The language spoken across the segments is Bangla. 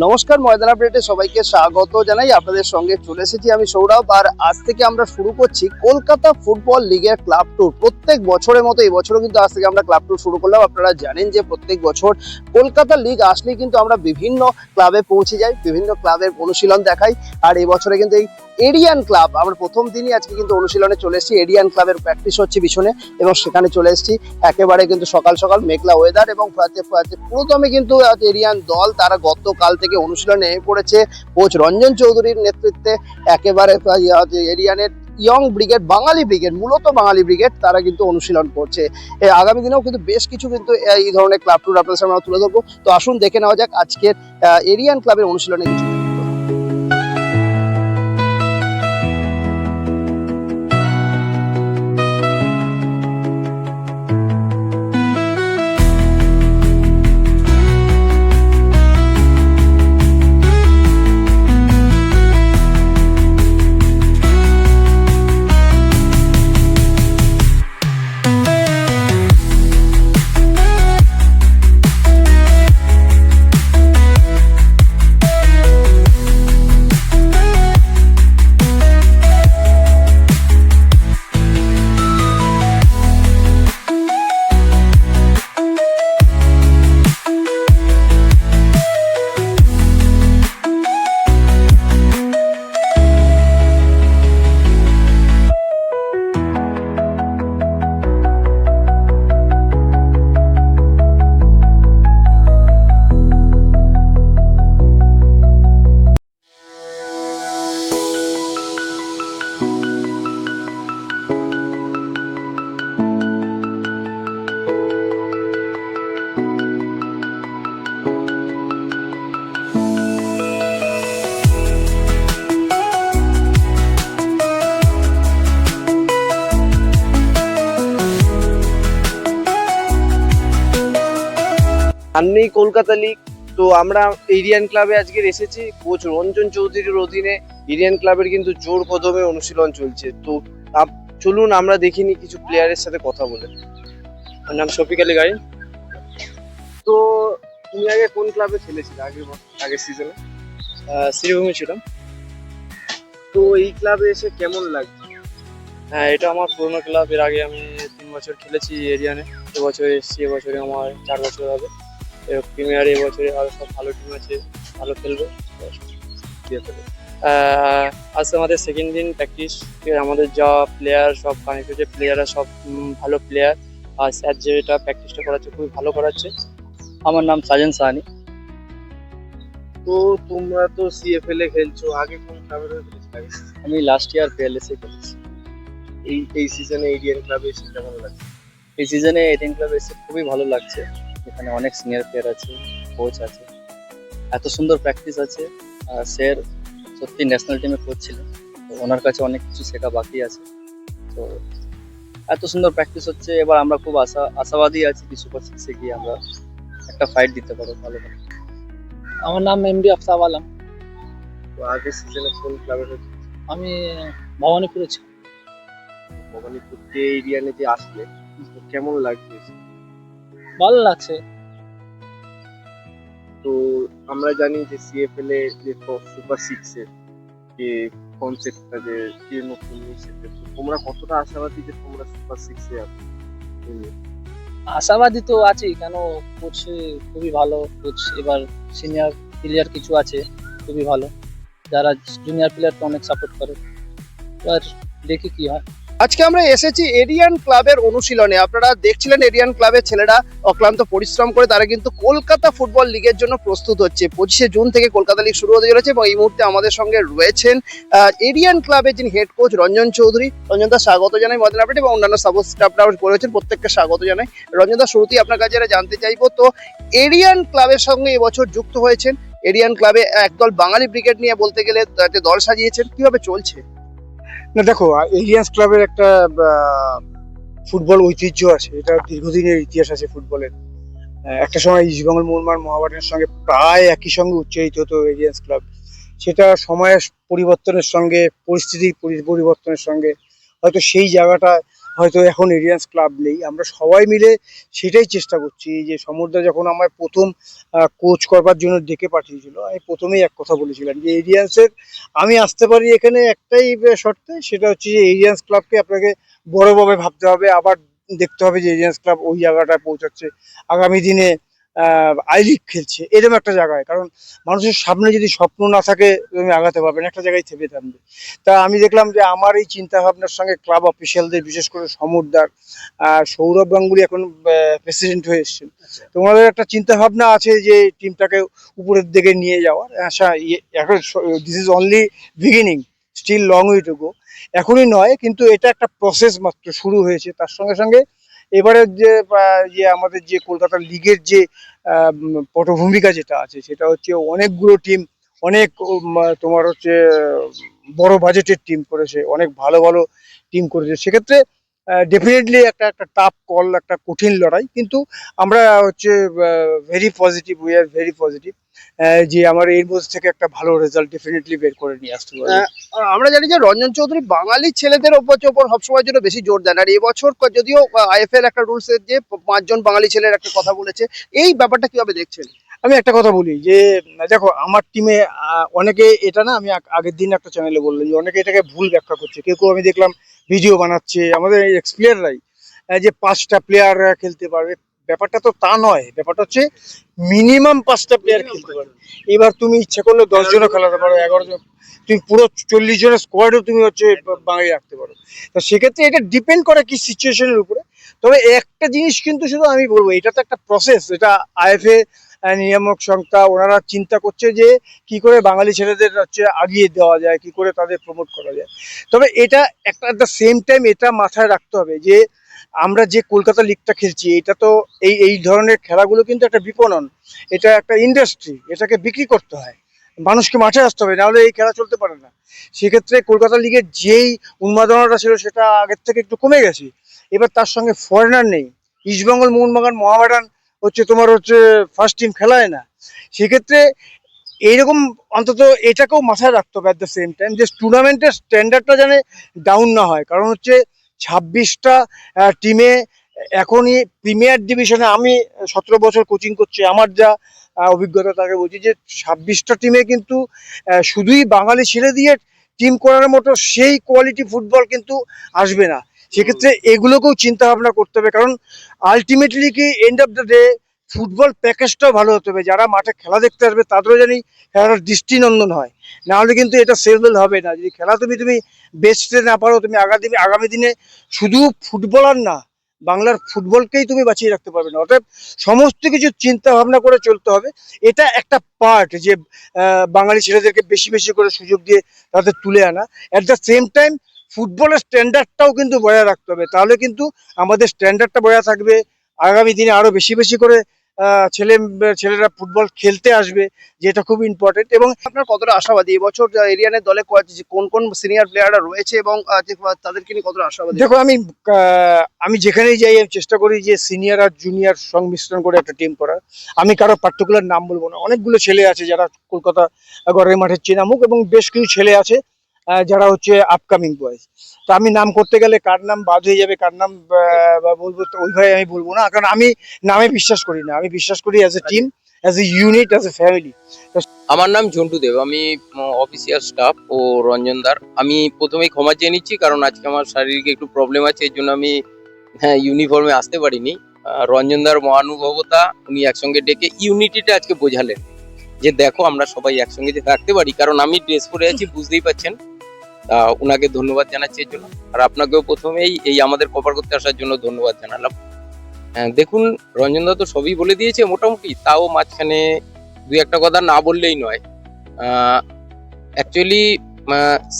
নমস্কার, ময়দান আপডেটে সবাইকে স্বাগত জানাই। আপনাদের সঙ্গে চলে এসেছি আমি সৌরভ। আর আজ থেকে আমরা শুরু করছি কলকাতা ফুটবল লিগের ক্লাব ট্যুর। প্রত্যেক বছরের মতো এই বছরও কিন্তু আজ থেকে আমরা ক্লাব ট্যুর শুরু করলাম। আপনারা জানেন যে প্রত্যেক বছর কলকাতা লিগ আসলেই কিন্তু আমরা বিভিন্ন ক্লাবে পৌঁছে যাই, বিভিন্ন ক্লাবের অনুশীলন দেখাই। আর এই বছরে কিন্তু এই এরিয়ান ক্লাব, আমরা প্রথম দিনই আজকে কিন্তু অনুশীলনে চলে এসেছি। এরিয়ান ক্লাবের প্র্যাকটিস হচ্ছে পিছনে এবং সেখানে চলে এসেছি একেবারে কিন্তু সকাল সকাল মেঘলা ওয়েদার। এবং পুরোদমে কিন্তু এরিয়ান দল তারা গতকাল থেকে অনুশীলনে নেমে পড়েছে কোচ রঞ্জন চৌধুরীর নেতৃত্বে। একেবারে এরিয়ানের ইয়ং ব্রিগেড, বাঙালি ব্রিগেড, মূলত বাঙালি ব্রিগেড, তারা কিন্তু অনুশীলন করছে। আগামী দিনেও কিন্তু বেশ কিছু কিন্তু এই ধরনের ক্লাব ট্যুর আপনাদের সামনে আমরা তুলে ধরবো। তো আসুন দেখে নেওয়া যাক আজকের এরিয়ান ক্লাবের অনুশীলনে কিছু। সামনেই কলকাতা লিগ, তো আমরা এরিয়ান ক্লাবে আজকে এসেছি। কোচ রঞ্জন চৌধুরীর অধীনে এরিয়ান ক্লাবের কিন্তু জোর কদমে অনুশীলন চলছে। তো চলুন আমরা দেখিনি কিছু প্লেয়ারের সাথে কথা বলে। আমার নাম শফিক আলী গাইন। তো তুমি আগে কোন ক্লাবে খেলেছিলে আগের সিজনে? শ্রীভূমি ছিলাম। তো এই ক্লাবে এসে কেমন লাগছে? হ্যাঁ, এটা আমার পুরোনো ক্লাব। এর আগে আমি 3 বছর খেলেছি এরিয়ানে। এবছর এসেছি, এবছরে আমার 4 বছর হবে। প্রিমিয়ারে এবছরে আরো সব ভালো টিম আছে, ভালো খেলবে। আজ আমাদের সেকেন্ড দিন প্র্যাকটিস। আমাদের যা প্লেয়ার সব কানেক্টেড প্লেয়াররা সব ভালো প্লেয়ার। আর স্যার যেটা প্র্যাকটিসটা করাচ্ছে খুবই ভালো করাচ্ছে। আমার নাম সাজেন সাহানি। তো তোমরা তো সিএফএল এ খেলছো, আগে কোন ক্লাবে খেলেছিলে? আমি লাস্ট ইয়ার পিএলএসএ খেলেছি। এই সিজনে এরিয়ান ক্লাবে এসে কেমন লাগছে? এই সিজনে এরিয়ান ক্লাবে এসে খুবই ভালো লাগছে। এখানে অনেক সিনিয়র প্লেয়ার আছে, কোচ আছে, এত সুন্দর প্র্যাকটিস আছে। আর স্যার সত্যি ন্যাশনাল টিমে কোচ ছিলেন, তো ওনার কাছে অনেক কিছু শেখা বাকি আছে। তো এত সুন্দর প্র্যাকটিস হচ্ছে। এবার আমরা খুব আশাবাদী আছি কি সুপার সিক্সে গিয়ে আমরা একটা ফাইট দিতে পারবো ভালো করে। আমার নাম এমডি আফতাব আলম। তো আগের সিজনে কোন ক্লাবে? আমি ভবানীপুরে ছিলাম। ভবানীপুর যে এরিয়ানে যে আসলে তো কেমন লাগছে? ভালো লাগছে। তো আমরা জানি যে সিএফএল এ যে সুপার সিক্স এর যে কনসেপ্টটা যে নতুন সেটা, তোমরা কতটা আশাবাদী যে তোমরা সুপার সিক্স এ আসবে? আশাবাদী তো আছি, কেন কোচ খুবই ভালো কোচ। এবার সিনিয়র প্লেয়ার কিছু আছে খুবই ভালো, যারা জুনিয়র প্লেয়ারকে অনেক সাপোর্ট করে। এবার দেখি কি হয়। আজকে আমরা এসেছি এরিয়ান ক্লাবের অনুশীলনে। আপনারা দেখছিলেন এরিয়ান ক্লাবের ছেলেরা অক্লান্ত পরিশ্রম করে তারা কিন্তু কলকাতা ফুটবল লিগের জন্য প্রস্তুত হচ্ছে। 25শে জুন থেকে কলকাতা লিগ শুরু হতে চলেছে এবং এই মুহূর্তে আমাদের সঙ্গে রয়েছেন এরিয়ান ক্লাবের যিনি হেড কোচ রঞ্জন চৌধুরী। রঞ্জনদা, স্বাগত জানাই ময়দান আপডেট এবং অন্যান্য সাপোর্ট স্টাফরা রয়েছেন, প্রত্যেককে স্বাগত জানাই। রঞ্জনদা, শুরুতেই আপনার কাছে জানতে চাইবো, তো এরিয়ান ক্লাবের সঙ্গে এবছর যুক্ত হয়েছেন। এরিয়ান ক্লাবে একদল বাঙালি ব্রিগেড নিয়ে বলতে গেলে একটা দল সাজিয়েছেন, কিভাবে চলছে? না দেখো, এলিয়ান্স ক্লাবের একটা ফুটবল ঐতিহ্য আছে, এটা দীর্ঘদিনের ইতিহাস আছে ফুটবলের। একটা সময় ইস্টবেঙ্গল মোহনবাগান মহাবাগানের সঙ্গে প্রায় একই সঙ্গে উচ্চারিত হতো এলিয়ান্স ক্লাব। সেটা সময়ের পরিবর্তনের সঙ্গে, পরিস্থিতির পরিবর্তনের সঙ্গে হয়তো সেই জায়গাটা হয়তো এখন এরিয়ান্স ক্লাব নেই, আমরা সবাই মিলে সেটাই চেষ্টা করছি। যে সমরদা যখন আমার প্রথম কোচ করবার জন্য ডেকে পাঠিয়েছিল, আমি প্রথমেই এক কথা বলেছিলাম যে এরিয়ান্সের আমি আসতে পারি এখানে একটাই শর্তে, সেটা হচ্ছে যে এরিয়ান্স ক্লাবকে আপনাকে বড়ভাবে ভাবতে হবে, আবার দেখতে হবে যে এরিয়ান্স ক্লাব ওই জায়গাটায় পৌঁছাচ্ছে, আগামী দিনে আই লিগ খেলছে এরকম একটা জায়গায়। কারণ মানুষের সামনে যদি স্বপ্ন না থাকে তুমি আগাতে পারবে না, একটা জায়গায় থেমে থাকবে। তা আমি দেখলাম যে আমার এই চিন্তা ভাবনার সঙ্গে ক্লাব অফিসিয়ালদের, বিশেষ করে সমরদার, সৌরভ গাঙ্গুলি এখন প্রেসিডেন্ট হয়ে এসেছেন, তো ওনাদের একটা চিন্তা ভাবনা আছে যে টিমটাকে উপরের দিকে নিয়ে যাওয়ার। আশা এখন this is only beginning, still long way to go, এখনই নয়, কিন্তু এটা একটা প্রসেস মাত্র শুরু হয়েছে। তার সঙ্গে সঙ্গে এবারে যে আমাদের যে কলকাতা লিগের যে পটভূমিকা যেটা আছে, সেটা হচ্ছে অনেকগুলো টিম, অনেক তোমার হচ্ছে বড় বাজেটের টিম করেছে, অনেক ভালো ভালো টিম করেছে। সেক্ষেত্রে ডেফিনেটলি একটা একটা টাফ কল, একটা কঠিন লড়াই, কিন্তু আমরা হচ্ছে very positive, we are very positive যে আমার এর মধ্যে থেকে একটা ভালো রেজাল্ট ডেফিনেটলি বের করে নিয়ে আসতে পারবো। আমরা জানি যে রঞ্জন চৌধুরী বাঙালি ছেলেদের ওপর সবসময় জন্য বেশি জোর দেন, আর এবছর যদিও আইএফএল একটা রুলস যে 5জন বাঙালি ছেলের একটা কথা বলেছে, এই ব্যাপারটা কিভাবে দেখছেন? আমি একটা কথা বলি যে দেখো আমার টিমে অনেকে, এটা না আমি আগের দিন একটা চ্যানেলে বললাম যে অনেকে এটাকে ভুল ব্যাখ্যা করছে। কেউ কেউ আমি দেখলাম ভিডিও বানাচ্ছে আমাদের এক্স প্লেয়াররাই যে 5টা প্লেয়ার খেলতে পারবে, ব্যাপারটা তো তা নয়। ব্যাপারটা হচ্ছে মিনিমাম 5টা প্লেয়ার খেলতে পারবে। এবার তুমি ইচ্ছা করলে 10 জনও খেলাতে পারো, 11 জন, তুমি পুরো 40 জনের স্কোয়াডও তুমি হচ্ছে বাঙালি রাখতে পারো। তো সেক্ষেত্রে এটা ডিপেন্ড করে কি সিচুয়েশনের উপরে। তবে একটা জিনিস কিন্তু শুধু আমি বলবো, এটা তো একটা প্রসেস, এটা আইএফএ নিয়ামক সংস্থা ওনারা চিন্তা করছে যে কি করে বাঙালি ছেলেদের হচ্ছে আগিয়ে দেওয়া যায়, কি করে তাদের প্রমোট করা যায়। তবে এটা একটা এট দ্য সেম টাইম এটা মাথায় রাখতে হবে যে আমরা যে কলকাতা লিগটা খেলছি, এটা তো এই ধরনের খেলাগুলো কিন্তু একটা বিপণন, এটা একটা ইন্ডাস্ট্রি, এটাকে বিক্রি করতে হয়, মানুষকে মাঠে আসতে হবে, নাহলে এই খেলা চলতে পারে না। সেক্ষেত্রে কলকাতা লিগের যেই উন্মাদনাটা ছিল সেটা আগের থেকে একটু কমে গেছে। এবার তার সঙ্গে ফরেনার নেই, ইস্টবেঙ্গল, মোহনবাগান, মোহামেডান হচ্ছে তোমার হচ্ছে ফার্স্ট টিম খেলায় না। সেক্ষেত্রে এইরকম অন্তত এটাকেও মাথায় রাখতে হবে অ্যাট দ্য সেম টাইম, যে টুর্নামেন্টের স্ট্যান্ডার্ডটা যেন ডাউন না হয়। কারণ হচ্ছে 26টা টিমে এখনই প্রিমিয়ার ডিভিশনে, আমি 17 বছর কোচিং করছি, আমার যা অভিজ্ঞতা তাকে বলছি যে 26টা টিমে কিন্তু শুধুই বাঙালি ছেড়ে দিয়ে টিম করার মতো সেই কোয়ালিটি ফুটবল কিন্তু আসবে না। সেক্ষেত্রে এগুলোকেও চিন্তা ভাবনা করতে হবে, কারণ আলটিমেটলি কি end of the day football প্যাকেজটাও ভালো হতে হবে, যারা মাঠে খেলা দেখতে আসবে তাদেরও জানি খেলার দৃষ্টিনন্দন হয়, নাহলে কিন্তু এটা সেলবেল হবে না। যদি খেলা তুমি বেচতে না পারো, তুমি আগামী দিনে শুধু ফুটবলার না, বাংলার ফুটবলকেই তুমি বাঁচিয়ে রাখতে পারবে না। অতএব সমস্ত কিছু চিন্তা ভাবনা করে চলতে হবে। এটা একটা পার্ট যে বাঙালি ছেলেদেরকে বেশি বেশি করে সুযোগ দিয়ে তাদের তুলে আনা, অ্যাট দ্য সেম টাইম ফুটবলের স্ট্যান্ডার্ডটাও কিন্তু বজায় রাখতে হবে, তাহলে কিন্তু আমাদের স্ট্যান্ডার্ডটা বজায় থাকবে। আগামী দিনে আরো বেশি বেশি করে ছেলেরা ফুটবল খেলতে আসবে, যেটা খুব ইম্পর্টেন্ট। এবং আপনার কতটা আশাবাদী এবছর এরিয়ানের দলে কোন কোন সিনিয়র প্লেয়াররা রয়েছে এবং তাদেরকে নিয়ে কতটা আশাবাদী? দেখো আমি যেখানেই যাই আমি চেষ্টা করি যে সিনিয়র আর জুনিয়র সংমিশ্রণ করে একটা টিম করার। আমি কারো পার্টিকুলার নাম বলবো না, অনেকগুলো ছেলে আছে যারা কলকাতা গড়ের মাঠের চেনামুখ, এবং বেশ কিছু ছেলে আছে যারা হচ্ছে আপকামিং বয়েজ। তো আমি নাম করতে গেলে কার নাম বাদ হয়ে যাবে, কার নাম বলবো, তো ওইভাবে আমি বলবো না, কারণ আমি নামে বিশ্বাস করি না। আমি বিশ্বাস করি as a team, as a unit, as a family. আমার নাম ঝন্টু দেব, আমি অফিসিয়াল স্টাফ ও রঞ্জনদার। আমি প্রথমেই ক্ষমা চেয়ে নিচ্ছি, কারণ আজকে আমার শারীরিক একটু প্রবলেম আছে, এর জন্য আমি ইউনিফর্মে আসতে পারিনি। রঞ্জনদার মহানুভবতা, উনি একসঙ্গে ডেকে ইউনিটিটা আজকে বোঝালেন যে দেখো আমরা সবাই একসঙ্গে যে থাকতে পারি। কারণ আমি ড্রেস পরে আছি, বুঝতেই পারছেন। উনাকে ধন্যবাদ জানাচ্ছি এর জন্য, আর আপনাকেও প্রথমেই এই আমাদের কভার করতে আসার জন্য ধন্যবাদ জানালাম। দেখুন, রঞ্জনদা তো সবই বলে দিয়েছে মোটামুটি, তাও মাঝখানে দুই একটা কথা না বললেই নয়। অ্যাকচুয়ালি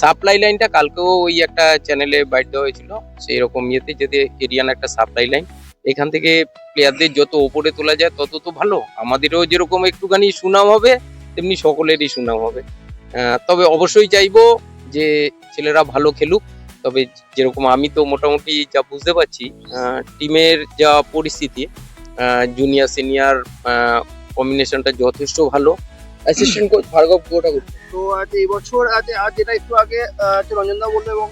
সাপ্লাই লাইনটা কালকেও ওই একটা চ্যানেলে বাইট দেওয়া হয়েছিল, সেই রকম ইয়েতে যদি এরিয়ান একটা সাপ্লাই লাইন, এখান থেকে প্লেয়ারদের যত ওপরে তোলা যায় তত তো ভালো। আমাদেরও যেরকম একটুখানি সুনাম হবে, তেমনি সকলেরই সুনাম হবে। তবে অবশ্যই চাইবো যে ছেলেরা ভালো খেলুক। তবে যেরকম আমি তো মোটামুটি যা বুঝতে পারছি, টিমের যা পরিস্থিতি, জুনিয়র সিনিয়র কম্বিনেশনটা যথেষ্ট ভালো। অ্যাসিস্ট্যান্ট কোচ ভার্গব গোটা। তো এই বছর যেটা একটু আগে রঞ্জনদা বললো এবং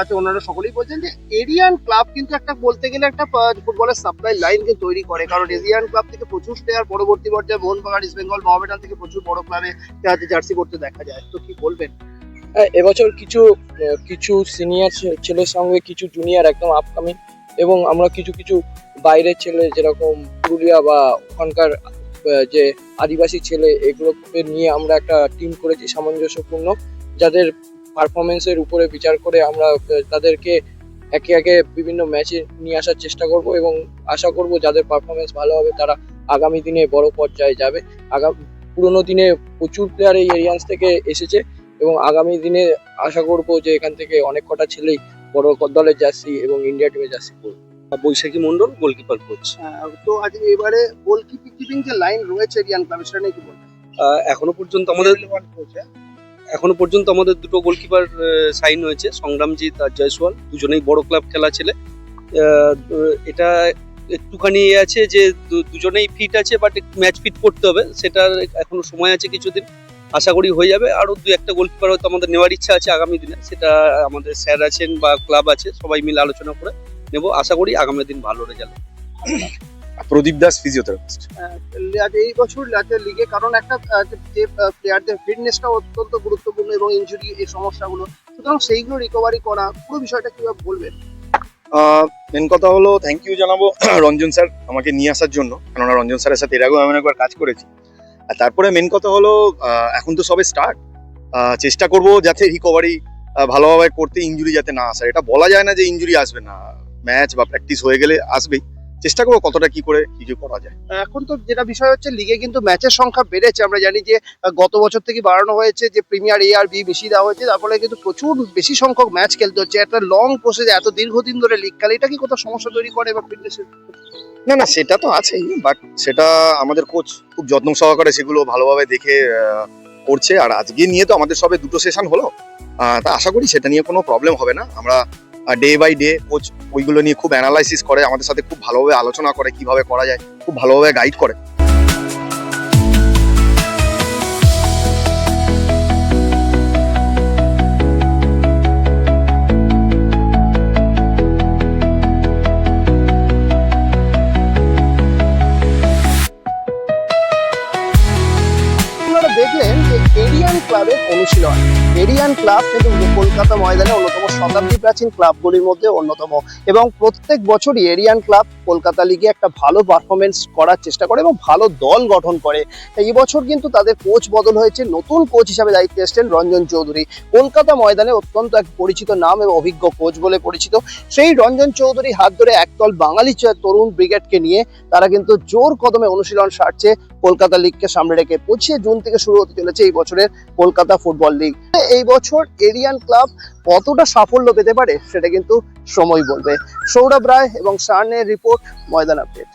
তো ওনারা সকলেই বলছেন যে এরিয়ান ক্লাব কিন্তু একটা বলতে গেলে একটা ফুটবলের সাপ্লাই লাইন কিন্তু তৈরি করে, কারণ এরিয়ান ক্লাব থেকে প্রচুর প্লেয়ার পরবর্তী পর্যায়ে মোহনবাগান, ইস্ট বেঙ্গল, মোহামেডান থেকে প্রচুর বড় ক্লাবে জার্সি করতে দেখা যায়। তো কি বলবেন? এবছর কিছু কিছু সিনিয়র ছেলের সঙ্গে কিছু জুনিয়র একদম আপকামিং, এবং আমরা কিছু কিছু বাইরের ছেলে যেরকম পুরুলিয়া বা ওখানকার যে আদিবাসী ছেলে, এগুলোকে নিয়ে আমরা একটা টিম করেছি সামঞ্জস্যপূর্ণ, যাদের পারফরমেন্সের উপরে বিচার করে আমরা তাদেরকে একে একে বিভিন্ন ম্যাচে নিয়ে আসার চেষ্টা করব, এবং আশা করব যাদের পারফরমেন্স ভালো হবে তারা আগামী দিনে বড় পর্যায়ে যাবে। পুরোনো দিনে প্রচুর প্লেয়ার এই এরিয়ান্স থেকে এসেছে, এবং আগামী দিনে আশা করব যে এখান থেকে অনেক কটা ছেলেই বড় দলের জার্সি এবং ইন্ডিয়া টিমের জার্সি পরবে। বৈশাখী মন্ডল গোলকিপার কোচ। তো আজ এবারে গোলকিপিং যে লাইন রয়েছে এরিয়ান ক্লাবের, সেটা নিয়ে কি বলবেন? এখনো পর্যন্ত আমাদের দুটো গোলকিপার সাইন হয়েছে, সংগ্রামজিৎ আর জয়সওয়াল, দুজনেই বড় ক্লাব খেলা ছেলে। এটা একটুখানি আছে যে দুজনেই ফিট আছে, বাট ম্যাচ ফিট করতে হবে, সেটার এখনো সময় আছে কিছুদিন, আশা করি হয়ে যাবে। আরো দু একটা গোলকিপার হয়তো আমাদের নেওয়ার ইচ্ছা আছে আগামী দিনে, সেটা আমাদের স্যার আছেন বা ক্লাব আছে, সবাই মিলে আলোচনা করে নেব। আশা করি আগামী দিন ভালো রেজাল্ট। প্রদীপ দাস, ফিজিওথেরাপিস্ট। এই বছর লিগে কারণ একটা যে প্লেয়ারদের ফিটনেসটা অত্যন্ত গুরুত্বপূর্ণ এবং ইনজুরি এই সমস্যাগুলো, সুতরাং সেইগুলো রিকভারি করা, পুরো বিষয়টা কিভাবে বলবেন? মেন কথা হলো থ্যাংক ইউ জানাবো রঞ্জন স্যার আমাকে নিয়ে আসার জন্য, কেননা রঞ্জন স্যারের সাথে এর আগেও আমি একবার কাজ করেছি। আর তারপরে মেন কথা হলো এখন তো সবে স্টার্ট, চেষ্টা করব যাতে রিকভারি ভালোভাবে করতে, ইনজুরি যাতে না আসে। এটা বলা যায় না যে ইনজুরি আসবে না, ম্যাচ বা প্র্যাকটিস হয়ে গেলে আসবেই, চেষ্টা করবো কতটা কি করে কিছু করা যায়। এখন তো যেটা বিষয় হচ্ছে লিগে কিন্তু ম্যাচের সংখ্যা বেড়েছে, আমরা জানি যে গত বছর থেকে বাড়ানো হয়েছে, যে প্রিমিয়ার এ আর বি মিশিয়ে দেওয়া হয়েছে, তার ফলে কিন্তু প্রচুর বেশি সংখ্যক ম্যাচ খেলতে হচ্ছে। একটা লং প্রসেস, এত দীর্ঘদিন ধরে লিগ খেলে, এটা কি কোথাও সমস্যা তৈরি করে বা ফিটনেসের? না না, সেটা তো আছেই, বাট সেটা আমাদের কোচ খুব যত্ন সহকারে সেগুলো ভালোভাবে দেখে করছে। আর আজকে নিয়ে তো আমাদের সবে দুটো সেশন হলো, তা আশা করি সেটা নিয়ে কোনো প্রবলেম হবে না। আমরা ডে বাই ডে কোচ ওইগুলো নিয়ে খুব অ্যানালাইসিস করে, আমাদের সাথে খুব ভালোভাবে আলোচনা করে, কিভাবে করা যায় খুব ভালোভাবে গাইড করে। আপনারা দেখলেন যে এরিয়ান ক্লাবের অনুশীলন। এরিয়ান ক্লাব কিন্তু কলকাতা ময়দানে অন্যতম শতাব্দী প্রাচীন ক্লাবগুলির মধ্যে অন্যতম, এবং প্রত্যেক বছরই এরিয়ান ক্লাব কলকাতা লিগে একটা ভালো পারফরমেন্স করার চেষ্টা করে এবং ভালো দল গঠন করে। এই বছর কিন্তু তাদের কোচ বদল হয়েছে, নতুন কোচ হিসাবে দায়িত্বে এসেছেন রঞ্জন চৌধুরী। কলকাতা ময়দানে অত্যন্ত এক পরিচিত নাম এবং অভিজ্ঞ কোচ বলে পরিচিত। সেই রঞ্জন চৌধুরী হাত ধরে একদল বাঙালি তরুণ ব্রিগেডকে নিয়ে তারা কিন্তু জোর কদমে অনুশীলন সারছে কলকাতা লিগকে সামনে রেখে। 25 জুন থেকে শুরু হতে চলেছে এই বছরের কলকাতা ফুটবল লিগ। এই বছর এরিয়ান ক্লাব কতটা সাফল্য পেতে পারে সেটা কিন্তু সময় বলবে। সৌরভ রায় এবং শানের রিপোর্ট, ময়দান আপডেট।